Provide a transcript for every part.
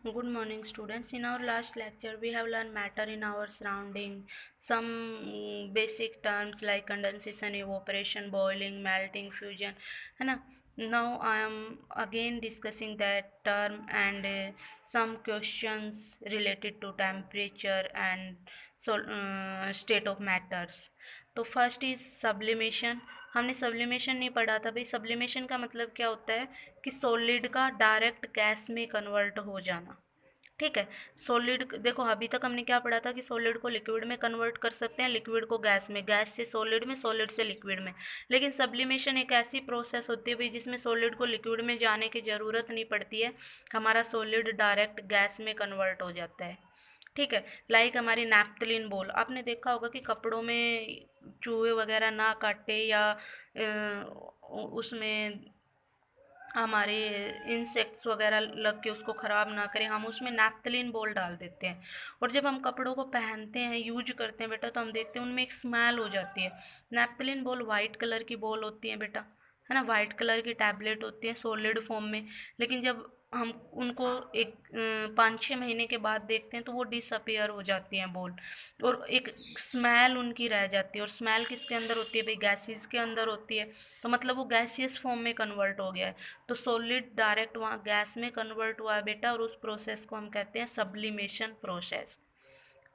Good morning, students. In our last lecture, we have learned matter in our surrounding, some basic terms like condensation, evaporation, boiling, melting, fusion. है ना? Now I am again discussing that term and some questions related to temperature and state of matters. तो first is sublimation. हमने sublimation नहीं पढ़ा था भाई. Sublimation का मतलब क्या होता है कि सॉलिड का डायरेक्ट गैस में कन्वर्ट हो जाना. ठीक है. सॉलिड देखो, अभी तक हमने क्या पढ़ा था कि सॉलिड को लिक्विड में कन्वर्ट कर सकते हैं, लिक्विड को गैस में, गैस से सॉलिड में, सॉलिड से लिक्विड में. लेकिन सब्लिमेशन एक ऐसी प्रोसेस होती है भाई जिसमें सॉलिड को लिक्विड में जाने की ज़रूरत नहीं पड़ती है. हमारा सॉलिड डायरेक्ट गैस में कन्वर्ट हो जाता है. ठीक है. लाइक हमारी नैप्थलीन बोल, आपने देखा होगा कि कपड़ों में चूहे वगैरह ना काटे या उसमें हमारे इंसेक्ट्स वगैरह लग के उसको ख़राब ना करें, हम उसमें नैप्थलीन बॉल डाल देते हैं. और जब हम कपड़ों को पहनते हैं, यूज करते हैं बेटा, तो हम देखते हैं उनमें एक स्मेल हो जाती है. नैप्थलीन बॉल वाइट कलर की बॉल होती है बेटा, है ना, वाइट कलर की टैबलेट होती है सॉलिड फॉर्म में. लेकिन जब हम उनको एक 5-6 महीने के बाद देखते हैं तो वो डिसअपियर हो जाती हैं बॉल, और एक स्मेल उनकी रह जाती है. और स्मेल किसके अंदर होती है भाई? गैसेस के अंदर होती है. तो मतलब वो गैसियस फॉर्म में कन्वर्ट हो गया है. तो सॉलिड डायरेक्ट वहाँ गैस में कन्वर्ट हुआ है बेटा, और उस प्रोसेस को हम कहते हैं सब्लिमेशन प्रोसेस.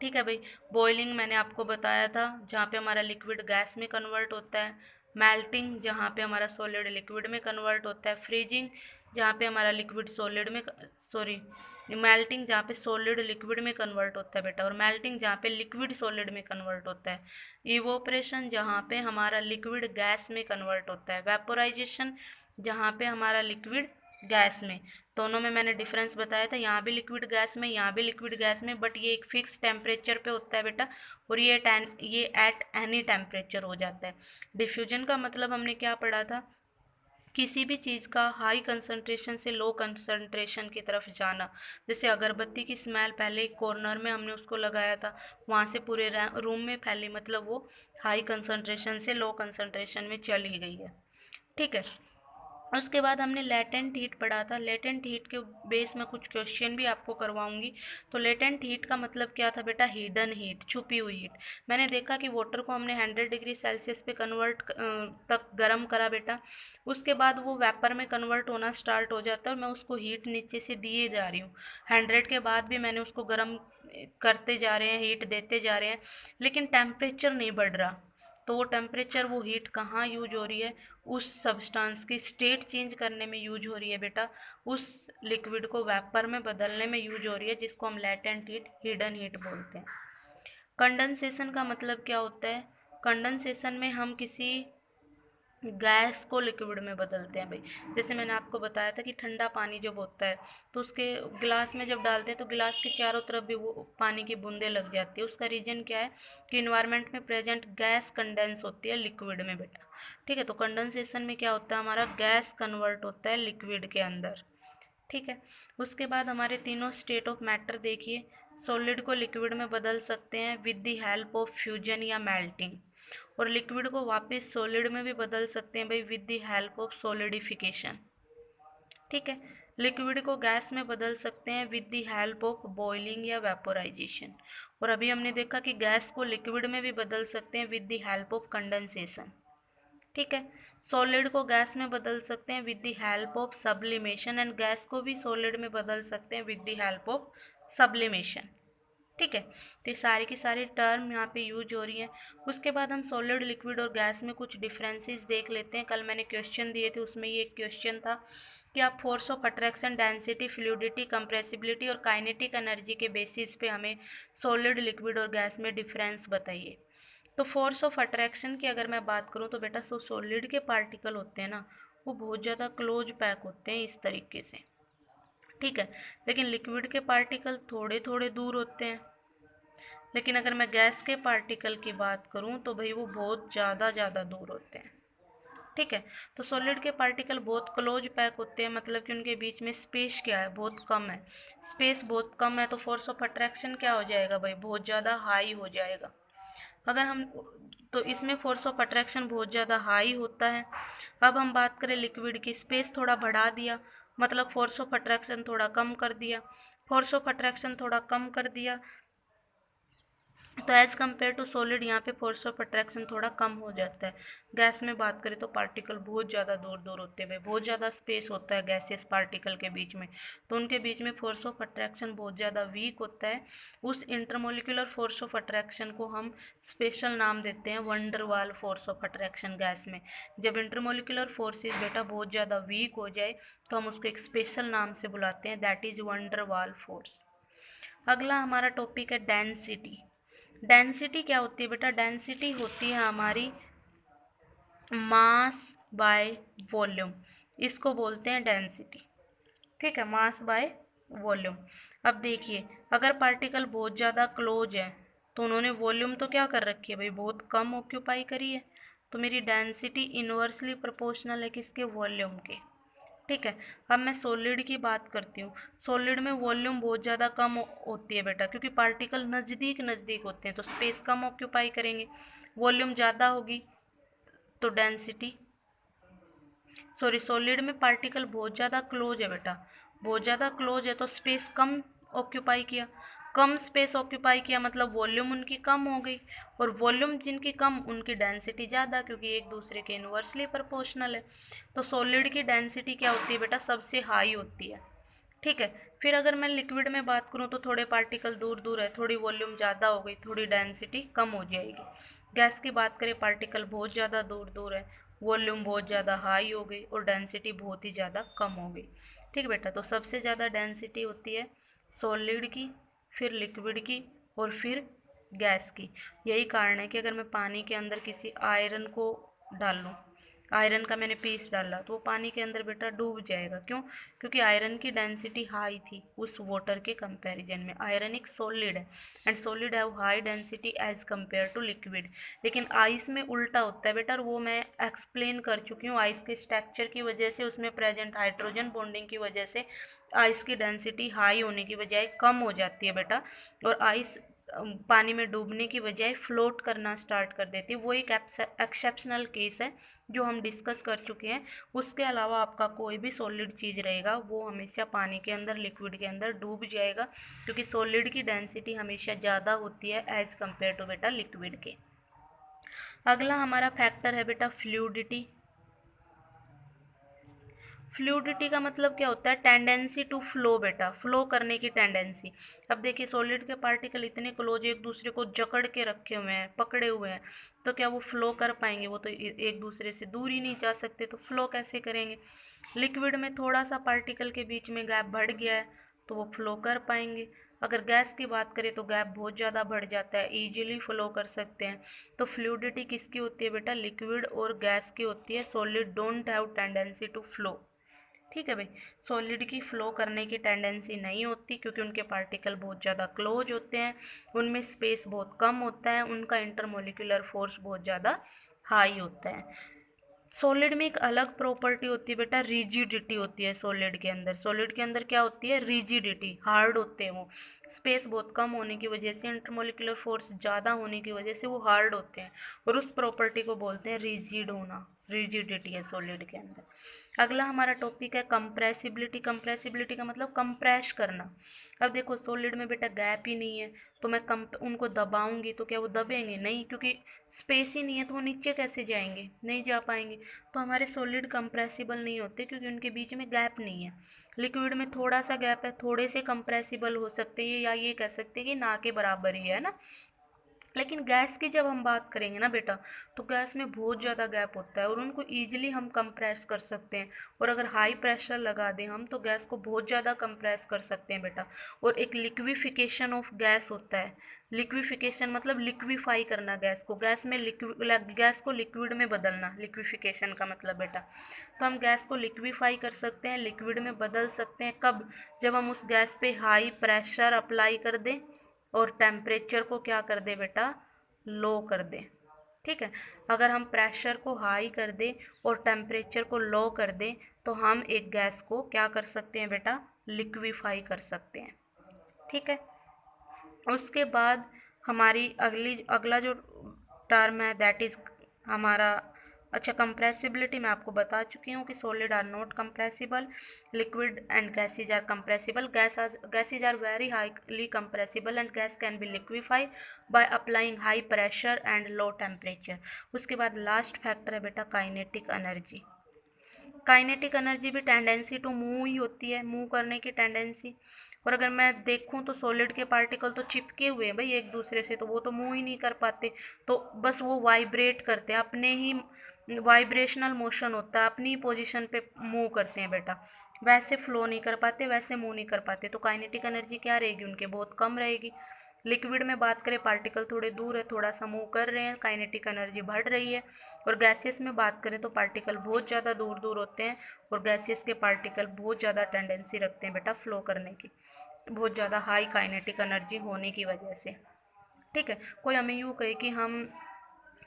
ठीक है भाई. बॉइलिंग मैंने आपको बताया था, जहाँ पे हमारा लिक्विड गैस में कन्वर्ट होता है. मेल्टिंग, जहाँ पे हमारा सॉलिड लिक्विड में कन्वर्ट होता है. फ्रीजिंग, जहाँ पे हमारा लिक्विड सॉलिड में, सॉरी, मेल्टिंग जहाँ पे सॉलिड लिक्विड में कन्वर्ट होता है बेटा, और मेल्टिंग जहाँ पे लिक्विड सॉलिड में कन्वर्ट होता है. इवोपरेशन, जहाँ पे हमारा लिक्विड गैस में कन्वर्ट होता है. वेपोराइजेशन, जहाँ पे हमारा लिक्विड गैस में. दोनों में मैंने डिफरेंस बताया था, यहाँ भी लिक्विड गैस में, यहाँ भी लिक्विड गैस में, बट ये एक फिक्स टेम्परेचर पे होता है बेटा, और ये एट एनी टेम्परेचर हो जाता है. डिफ्यूजन का मतलब हमने क्या पढ़ा था? किसी भी चीज़ का हाई कंसंट्रेशन से लो कंसंट्रेशन की तरफ जाना. जैसे अगरबत्ती की स्मेल पहले एक कॉर्नर में हमने उसको लगाया था, वहाँ से पूरे रूम में फैली, मतलब वो हाई कंसंट्रेशन से लो कंसंट्रेशन में चली गई है. ठीक है. उसके बाद हमने लेटेंट हीट पढ़ा था. लेटेंट हीट के बेस में कुछ क्वेश्चन भी आपको करवाऊंगी. तो लेटेंट हीट का मतलब क्या था बेटा? हिडन हीट, छुपी हुई हीट. मैंने देखा कि वाटर को हमने 100 डिग्री सेल्सियस पे कन्वर्ट तक गर्म करा बेटा. उसके बाद वो वेपर में कन्वर्ट होना स्टार्ट हो जाता है, और मैं उसको हीट नीचे से दिए जा रही हूँ. 100 के बाद भी मैंने उसको गर्म करते जा रहे हैं, हीट देते जा रहे हैं, लेकिन टेम्परेचर नहीं बढ़ रहा. तो वो टेम्परेचर, वो हीट कहाँ यूज हो रही है? उस सब्सटेंस की स्टेट चेंज करने में यूज हो रही है बेटा, उस लिक्विड को वेपर में बदलने में यूज हो रही है, जिसको हम लेटेंट हीट, हिडन हीट बोलते हैं. कंडेंसेशन का मतलब क्या होता है? कंडेंसेशन में हम किसी गैस को लिक्विड में बदलते हैं भाई. जैसे मैंने आपको बताया था कि ठंडा पानी जब होता है तो उसके गिलास में जब डालते हैं तो गिलास के चारों तरफ भी वो पानी की बूंदें लग जाती है. उसका रीजन क्या है? कि इन्वायरमेंट में प्रेजेंट गैस कंडेंस होती है लिक्विड में बेटा. ठीक है. तो कंडेंसेशन में क्या होता है? हमारा गैस कन्वर्ट होता है लिक्विड के अंदर. ठीक है. उसके बाद हमारे तीनों स्टेट ऑफ मैटर देखिए. सॉलिड को लिक्विड में बदल सकते हैं with the help of fusion या मेल्टिंग, और लिक्विड को वापस सॉलिड में भी बदल सकते हैं भाई with the help of solidification. ठीक है. लिक्विड को गैस में बदल सकते हैं with the help of boiling या वेपोराइजेशन, और अभी हमने देखा कि गैस को लिक्विड में भी बदल सकते हैं with the help of condensation. ठीक है. सॉलिड को गैस में बदल सकते हैं with the help of sublimation, and gas को भी सॉलिड में बदल सकते हैं with the help of sublimation. ठीक है. तो ये सारी की सारी टर्म यहाँ पे यूज हो रही है. उसके बाद हम सॉलिड, लिक्विड और गैस में कुछ डिफरेंसेस देख लेते हैं. कल मैंने क्वेश्चन दिए थे, उसमें ये एक क्वेश्चन था कि आप force of attraction, density, fluidity, compressibility और काइनेटिक एनर्जी के बेसिस पे हमें सॉलिड, लिक्विड और गैस में डिफरेंस बताइए. तो फोर्स ऑफ अट्रैक्शन की अगर मैं बात करूँ तो बेटा, सो सॉलिड के पार्टिकल होते हैं ना, वो बहुत ज़्यादा क्लोज पैक होते हैं इस तरीके से. ठीक है. लेकिन लिक्विड के पार्टिकल थोड़े थोड़े दूर होते हैं. लेकिन अगर मैं गैस के पार्टिकल की बात करूं तो भाई वो बहुत ज़्यादा दूर होते हैं. ठीक है. तो सॉलिड के पार्टिकल बहुत क्लोज पैक होते हैं, मतलब कि उनके बीच में स्पेस क्या है? बहुत कम है. स्पेस बहुत कम है, तो फोर्स ऑफ अट्रैक्शन क्या हो जाएगा भाई? बहुत ज़्यादा हाई हो जाएगा. अगर हम, तो इसमें फोर्स ऑफ अट्रैक्शन बहुत ज़्यादा हाई होता है. अब हम बात करें लिक्विड की, स्पेस थोड़ा बढ़ा दिया, मतलब फोर्स ऑफ अट्रैक्शन थोड़ा कम कर दिया, फोर्स ऑफ अट्रैक्शन थोड़ा कम कर दिया, तो एज कम्पेयर टू सॉलिड यहाँ पे फोर्स ऑफ अट्रैक्शन थोड़ा कम हो जाता है। गैस में बात करें तो पार्टिकल बहुत ज़्यादा दूर दूर होते हुए, बहुत ज़्यादा स्पेस होता है गैसियस पार्टिकल के बीच में, तो उनके बीच में फोर्स ऑफ अट्रैक्शन बहुत ज़्यादा वीक होता है। उस इंटरमोलिकुलर फोर्स ऑफ अट्रैक्शन को हम स्पेशल नाम देते हैं वंडर वाल फोर्स ऑफ अट्रैक्शन गैस में। जब इंटरमोलिकुलर फोर्सेज बेटा बहुत ज़्यादा वीक हो जाए तो हम उसको एक स्पेशल नाम से बुलाते हैं, दैट इज वंडर वाल फोर्स। अगला हमारा टॉपिक है डेंसिटी। डेंसिटी क्या होती है बेटा? डेंसिटी होती है हमारी मास बाय वॉल्यूम, इसको बोलते हैं डेंसिटी। ठीक है, मास बाय वॉल्यूम। अब देखिए, अगर पार्टिकल बहुत ज़्यादा क्लोज है तो उन्होंने वॉल्यूम तो क्या कर रखी है भाई, बहुत कम ऑक्यूपाई करी है, तो मेरी डेंसिटी इन्वर्सली प्रोपोर्शनल है किसके? वॉल्यूम के। ठीक है, अब मैं सॉलिड की बात करती हूँ। सॉलिड में वॉल्यूम बहुत ज़्यादा कम होती है बेटा, क्योंकि पार्टिकल नज़दीक नज़दीक होते हैं तो स्पेस कम ऑक्यूपाई करेंगे। वॉल्यूम ज़्यादा होगी तो डेंसिटी, सॉरी, सॉलिड में पार्टिकल बहुत ज़्यादा क्लोज है बेटा, बहुत ज़्यादा क्लोज है तो स्पेस कम ऑक्यूपाई किया, कम स्पेस ऑक्यूपाई किया मतलब वॉल्यूम उनकी कम हो गई, और वॉल्यूम जिनकी कम उनकी डेंसिटी ज़्यादा, क्योंकि एक दूसरे के इन्वर्सली प्रोपोर्शनल है। तो सॉलिड की डेंसिटी क्या होती है बेटा? सबसे हाई होती है। ठीक है, फिर अगर मैं लिक्विड में बात करूँ तो थोड़े पार्टिकल दूर दूर है, थोड़ी वॉल्यूम ज़्यादा हो गई, थोड़ी डेंसिटी कम हो जाएगी। गैस की बात करें, पार्टिकल बहुत ज़्यादा दूर दूर है, वॉल्यूम बहुत ज़्यादा हाई हो गई और डेंसिटी बहुत ही ज़्यादा कम हो गई। ठीक बेटा, तो सबसे ज़्यादा डेंसिटी होती है सॉलिड की, फिर लिक्विड की, और फिर गैस की। यही कारण है कि अगर मैं पानी के अंदर किसी आयरन को डाल लूँ, आयरन का मैंने पीस डाला तो वो पानी के अंदर बेटा डूब जाएगा। क्यों? क्योंकि आयरन की डेंसिटी हाई थी उस वाटर के कंपैरिजन में। आयरन एक सॉलिड है and solid have high density as compare to liquid. लेकिन आइस में उल्टा होता है बेटा, और वो मैं एक्सप्लेन कर चुकी हूँ। आइस के स्ट्रक्चर की वजह से, उसमें प्रेजेंट हाइड्रोजन बॉन्डिंग की वजह से आइस की डेंसिटी हाई होने की बजाय कम हो जाती है बेटा, और आइस पानी में डूबने की बजाय फ्लोट करना स्टार्ट कर देती है। वो एक एक्सेप्शनल केस है जो हम डिस्कस कर चुके हैं। उसके अलावा आपका कोई भी सॉलिड चीज़ रहेगा वो हमेशा पानी के अंदर, लिक्विड के अंदर डूब जाएगा, क्योंकि सॉलिड की डेंसिटी हमेशा ज़्यादा होती है एज कंपेयर टू बेटा लिक्विड के। अगला हमारा फैक्टर है बेटा फ्लूइडिटी। फ्लूइडिटी का मतलब क्या होता है? टेंडेंसी टू फ्लो बेटा, फ्लो करने की टेंडेंसी। अब देखिए, सॉलिड के पार्टिकल इतने क्लोज एक दूसरे को जकड़ के रखे हुए हैं, पकड़े हुए हैं, तो क्या वो फ्लो कर पाएंगे? वो तो एक दूसरे से दूर ही नहीं जा सकते, तो फ्लो कैसे करेंगे? लिक्विड में थोड़ा सा पार्टिकल के बीच में गैप बढ़ गया है तो वो फ्लो कर पाएंगे। अगर गैस की बात करें तो गैप बहुत ज़्यादा बढ़ जाता है, ईजिली फ्लो कर सकते हैं। तो फ्लूइडिटी किसकी होती है बेटा? लिक्विड और गैस की होती है। Solid don't have tendency to flow. ठीक है भाई, सॉलिड की फ्लो करने की टेंडेंसी नहीं होती, क्योंकि उनके पार्टिकल बहुत ज़्यादा क्लोज होते हैं, उनमें स्पेस बहुत कम होता है, उनका इंटरमोलिकुलर फोर्स बहुत ज़्यादा हाई होता है। सॉलिड में एक अलग प्रॉपर्टी होती है बेटा, रिजिडिटी होती है सॉलिड के अंदर। सॉलिड के अंदर क्या होती है? रिजिडिटी, हार्ड होते हैं वो। स्पेस बहुत कम होने की वजह से, इंटरमोलिकुलर फोर्स ज़्यादा होने की वजह से वो हार्ड होते हैं, और उस प्रॉपर्टी को बोलते हैं रिजिड होना। रिजिडिटी है सॉलिड के अंदर। अगला हमारा टॉपिक है कंप्रेसिबिलिटी। कंप्रेसिबिलिटी का मतलब कंप्रेस करना। अब देखो, सॉलिड में बेटा गैप ही नहीं है, तो मैं उनको दबाऊंगी तो क्या वो दबेंगे? नहीं, क्योंकि स्पेस ही नहीं है, तो वो नीचे कैसे जाएंगे? नहीं जा पाएंगे। तो हमारे सॉलिड कंप्रेसिबल नहीं होते, क्योंकि उनके बीच में गैप नहीं है। लिक्विड में थोड़ा सा गैप है, थोड़े से कंप्रेसिबल हो सकते हैं, या ये कह सकते हैं कि ना के बराबर ही है ना। लेकिन गैस की जब हम बात करेंगे ना बेटा, तो गैस में बहुत ज़्यादा गैप होता है, और उनको ईजिली हम कंप्रेस कर सकते हैं। और अगर हाई प्रेशर लगा दें हम तो गैस को बहुत ज़्यादा कंप्रेस कर सकते हैं बेटा। और एक लिक्विफिकेशन ऑफ गैस होता है। लिक्विफिकेशन मतलब लिक्विफाई करना गैस को, गैस में गैस को लिक्विड में बदलना, लिक्विफिकेशन का मतलब बेटा। तो हम गैस को लिक्विफाई कर सकते हैं, लिक्विड में बदल सकते हैं। कब? जब हम उस गैस पे हाई प्रेशर अप्लाई कर दें और टेम्परेचर को क्या कर दे बेटा? लो कर दे। ठीक है, अगर हम प्रेशर को हाई कर दें और टेम्परेचर को लो कर दें तो हम एक गैस को क्या कर सकते हैं बेटा? लिक्विफाई कर सकते हैं। ठीक है, उसके बाद हमारी अगला जो टर्म है दैट इज हमारा अच्छा, कंप्रेसिबिलिटी मैं आपको बता चुकी हूँ कि solid are not compressible, liquid and gases are compressible, gases are very highly compressible and gas can be liquefy by applying high pressure and low temperature. उसके बाद लास्ट फैक्टर है बेटा काइनेटिक एनर्जी। काइनेटिक एनर्जी भी tendency to move ही होती है, move करने की टेंडेंसी। और अगर मैं देखूं तो सॉलिड के पार्टिकल तो चिपके हुए हैं भाई एक दूसरे से, तो वो तो मूव ही नहीं कर पाते, तो बस वो वाइब्रेट करते हैं, अपने ही वाइब्रेशनल मोशन होता है, अपनी पोजीशन पे मूव करते हैं बेटा, वैसे फ्लो नहीं कर पाते, वैसे मूव नहीं कर पाते, तो काइनेटिक एनर्जी क्या रहेगी उनके, बहुत कम रहेगी। लिक्विड में बात करें पार्टिकल थोड़े दूर है, थोड़ा सा मूव कर रहे हैं, काइनेटिक एनर्जी बढ़ रही है। और गैसेस में बात करें तो पार्टिकल बहुत ज़्यादा दूर दूर होते हैं, और गैसेस के पार्टिकल बहुत ज़्यादा टेंडेंसी रखते हैं बेटा फ्लो करने की, बहुत ज़्यादा हाई काइनेटिक एनर्जी होने की वजह से। ठीक है, कोई हमें यूँ कहे कि हम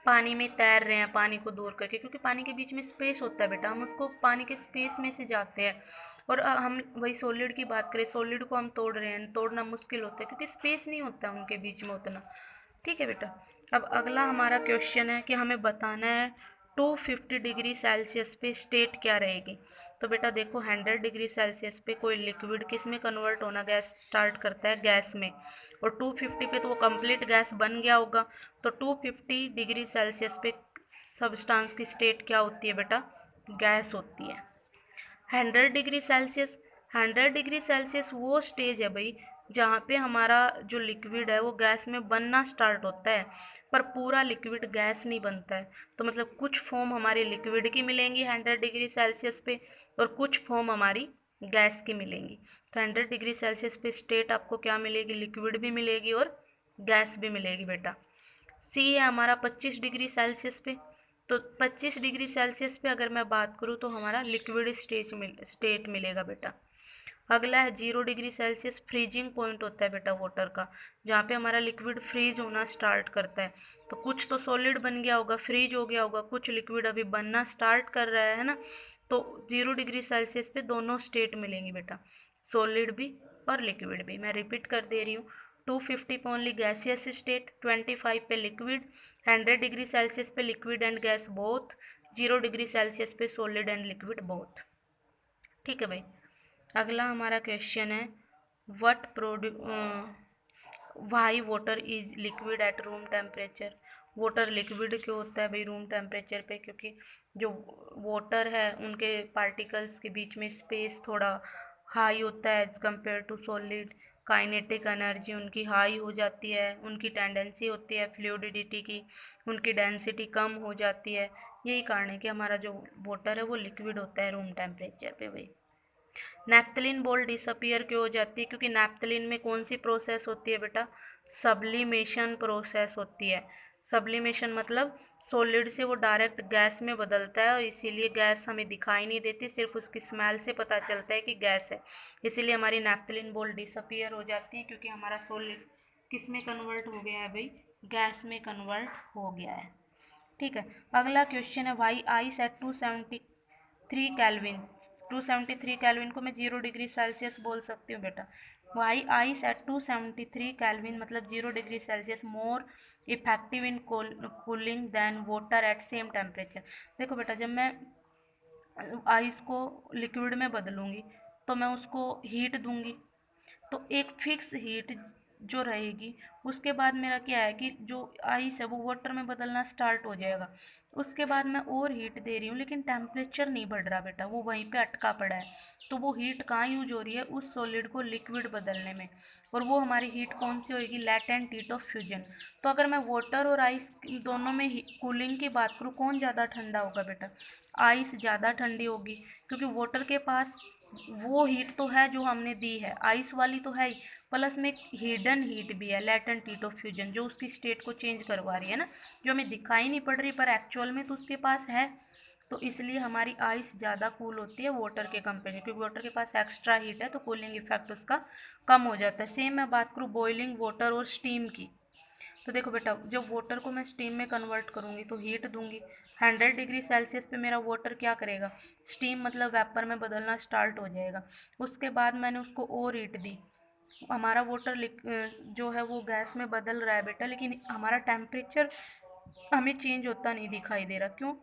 पानी में तैर रहे हैं पानी को दूर करके, क्योंकि पानी के बीच में स्पेस होता है बेटा, हम उसको पानी के स्पेस में से जाते हैं। और हम वही सॉलिड की बात करें, सॉलिड को हम तोड़ रहे हैं, तोड़ना मुश्किल होता है क्योंकि स्पेस नहीं होता उनके बीच में उतना। ठीक है बेटा, अब अगला हमारा क्वेश्चन है कि हमें बताना है 250 डिग्री सेल्सियस पे स्टेट क्या रहेगी। तो बेटा देखो 100 डिग्री सेल्सियस पे कोई लिक्विड किस में कन्वर्ट होना गैस स्टार्ट करता है, गैस में। और 250 पे तो वो कंप्लीट गैस बन गया होगा, तो 250 डिग्री सेल्सियस पे सब्सटेंस की स्टेट क्या होती है बेटा, गैस होती है। 100 डिग्री सेल्सियस, 100 डिग्री सेल्सियस वो स्टेज है भाई जहाँ पे हमारा जो लिक्विड है वो गैस में बनना स्टार्ट होता है, पर पूरा लिक्विड गैस नहीं बनता है। तो मतलब कुछ फॉर्म हमारी लिक्विड की मिलेंगी 100 डिग्री सेल्सियस पे, और कुछ फॉर्म हमारी गैस की मिलेंगी। तो 100 डिग्री सेल्सियस पे स्टेट आपको क्या मिलेगी, लिक्विड भी मिलेगी और गैस भी मिलेगी बेटा। सी है हमारा 25 डिग्री सेल्सियस पे, तो 25 डिग्री सेल्सियस पे अगर मैं बात करूँ तो हमारा लिक्विड स्टेट मिलेगा बेटा। अगला है 0 डिग्री सेल्सियस, फ्रीजिंग पॉइंट होता है बेटा वाटर का, जहाँ पे हमारा लिक्विड फ्रीज होना स्टार्ट करता है। तो कुछ तो सॉलिड बन गया होगा, फ्रीज हो गया होगा, कुछ लिक्विड अभी बनना स्टार्ट कर रहा है ना। तो 0 डिग्री सेल्सियस पे दोनों स्टेट मिलेंगी बेटा, सॉलिड भी और लिक्विड भी। मैं रिपीट कर दे रही हूँ, 250 पे ओनली गैसियस स्टेट, 25 पे लिक्विड, 100 डिग्री सेल्सियस पे liquid and gas both, 0 degree Celsius पे सॉलिड एंड लिक्विड बोथ। ठीक है भाई, अगला हमारा क्वेश्चन है what produce why water is liquid at room temperature. Water liquid क्यों होता है भाई रूम टेम्परेचर पे, क्योंकि जो वाटर है उनके पार्टिकल्स के बीच में स्पेस थोड़ा हाई होता है as compare to solid, kinetic energy उनकी हाई हो जाती है, उनकी टेंडेंसी होती है फ्लूइडिटी की, उनकी डेंसिटी कम हो जाती है। यही कारण है कि हमारा जो वाटर है वो लिक्विड होता है रूम टेम्परेचर पे भाई। नैप्थलीन बॉल डिसअपियर क्यों हो जाती है, क्योंकि नैप्थलीन में कौन सी प्रोसेस होती है बेटा, सब्लिमेशन प्रोसेस होती है। सब्लिमेशन मतलब सॉलिड से वो डायरेक्ट गैस में बदलता है, और इसीलिए गैस हमें दिखाई नहीं देती, सिर्फ उसकी स्मेल से पता चलता है कि गैस है। इसीलिए हमारी नैप्थलीन बॉल डिसअपियर हो जाती है, क्योंकि हमारा सॉलिड किस में कन्वर्ट हो गया है भाई, गैस में कन्वर्ट हो गया है। ठीक है, अगला क्वेश्चन है why ice at 273 kelvin. 273 kelvin को मैं 0 डिग्री सेल्सियस बोल सकती हूँ बेटा। वाई आइस एट 273 केल्विन मतलब 0 degree Celsius more effective in cooling than water at same temperature. देखो बेटा, जब मैं आइस को लिक्विड में बदलूंगी तो मैं उसको हीट दूंगी, तो एक फिक्स हीट जो रहेगी, उसके बाद मेरा क्या है कि जो आइस है वो वाटर में बदलना स्टार्ट हो जाएगा। उसके बाद मैं और हीट दे रही हूँ लेकिन टेम्परेचर नहीं बढ़ रहा बेटा, वो वहीं पे अटका पड़ा है। तो वो हीट कहाँ यूज हो रही है, उस सॉलिड को लिक्विड बदलने में। और वो हमारी हीट कौन सी होगी, लैटेंट हीट ऑफ फ्यूजन। तो अगर मैं वाटर और आइस दोनों में कूलिंग की बात करूँ, कौन ज़्यादा ठंडा होगा बेटा, आइस ज़्यादा ठंडी होगी, क्योंकि वाटर के पास वो हीट तो है जो हमने दी है, आइस वाली तो है ही, प्लस में एक हिडन हीट भी है, लेटेंट हीट ऑफ फ्यूजन, जो उसकी स्टेट को चेंज करवा रही है ना, जो हमें दिखाई नहीं पड़ रही पर एक्चुअल में तो उसके पास है। तो इसलिए हमारी आइस ज़्यादा कूल होती है वाटर के कंपेयर, क्योंकि वाटर के पास एक्स्ट्रा हीट है तो कूलिंग इफेक्ट उसका कम हो जाता है। सेम मैं बात करूँ बॉइलिंग वाटर और स्टीम की, तो देखो बेटा, जब वाटर को मैं स्टीम में कन्वर्ट करूँगी तो हीट दूंगी, 100 डिग्री सेल्सियस पे मेरा वाटर क्या करेगा, स्टीम मतलब वेपर में बदलना स्टार्ट हो जाएगा। उसके बाद मैंने उसको और हीट दी, हमारा वाटर जो है वो गैस में बदल रहा है बेटा, लेकिन हमारा टेम्परेचर हमें चेंज होता नहीं दिखाई दे रहा, क्यों,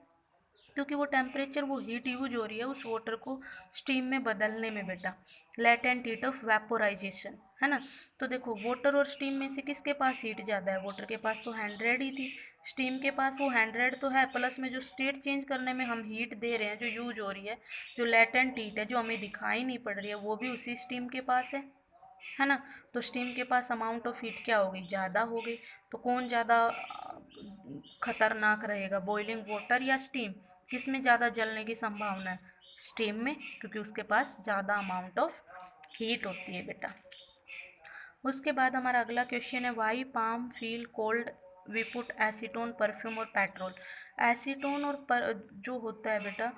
क्योंकि वो टेम्परेचर, वो हीट यूज हो रही है उस वाटर को स्टीम में बदलने में बेटा। लेटेंट हीट ऑफ वेपोराइजेशन, है ना। तो देखो वाटर और स्टीम में से किसके पास हीट ज़्यादा है? वाटर के पास तो 100 ही थी, स्टीम के पास वो 100 तो है, प्लस में जो स्टेट चेंज करने में हम हीट दे रहे हैं, जो यूज हो रही है, जो लेटेंट हीट है, जो हमें दिखाई नहीं पड़ रही है, वो भी उसी स्टीम के पास है ना। तो स्टीम के पास अमाउंट ऑफ हीट क्या होगी? ज़्यादा होगी। तो कौन ज़्यादा खतरनाक रहेगा, बॉइलिंग वाटर या स्टीम? किस में ज़्यादा जलने की संभावना है? स्टीम में, क्योंकि उसके पास ज़्यादा अमाउंट ऑफ हीट होती है बेटा। उसके बाद हमारा अगला क्वेश्चन है, why palm feel cold we put acetone perfume और पेट्रोल। एसीटोन और जो होता है बेटा,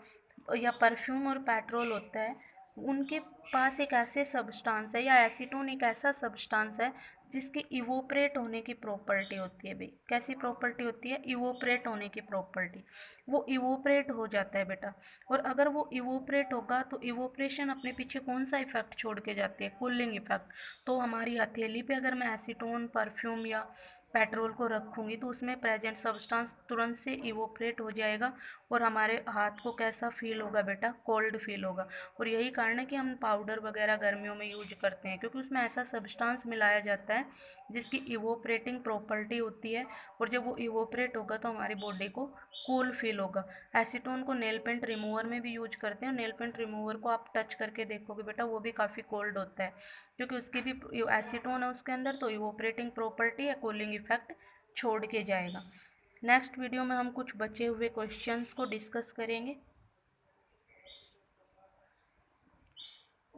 या परफ्यूम और पेट्रोल होता है, उनके पास एक ऐसे सब्सटेंस है, या एसीटोन एक ऐसा सब्सटेंस है जिसके इवोपरेट होने की प्रॉपर्टी होती है भाई। कैसी प्रॉपर्टी होती है? इवोपरेट होने की प्रॉपर्टी। वो इवोपरेट हो जाता है बेटा। और अगर वो इवोपरेट होगा तो इवोपरेशन अपने पीछे कौन सा इफेक्ट छोड़ के जाती है? Cooling effect. तो हमारी हथेली पे अगर मैं एसीटोन, परफ्यूम या पेट्रोल को रखूँगी तो उसमें प्रेजेंट सब्सटेंस तुरंत से इवोपरेट हो जाएगा, और हमारे हाथ को कैसा फील होगा बेटा? कोल्ड फील होगा। और यही कारण है कि हम पाउडर वगैरह गर्मियों में यूज करते हैं, क्योंकि उसमें ऐसा सब्सटेंस मिलाया जाता है जिसकी इवोपरेटिंग प्रॉपर्टी होती है, और जब वो इवोपरेट होगा तो हमारी बॉडी को कूल फील होगा। एसीटोन को नेल पेंट रिमूवर में भी यूज करते हैं। नेल पेंट रिमूवर को आप टच करके देखोगे बेटा, वो भी काफ़ी कोल्ड होता है, क्योंकि उसकी भी एसीटोन है उसके अंदर, तो इवोपरेटिंग प्रॉपर्टी या कूलिंग इफेक्ट छोड़ के जाएगा। नेक्स्ट वीडियो में हम कुछ बचे हुए क्वेश्चंस को डिस्कस करेंगे।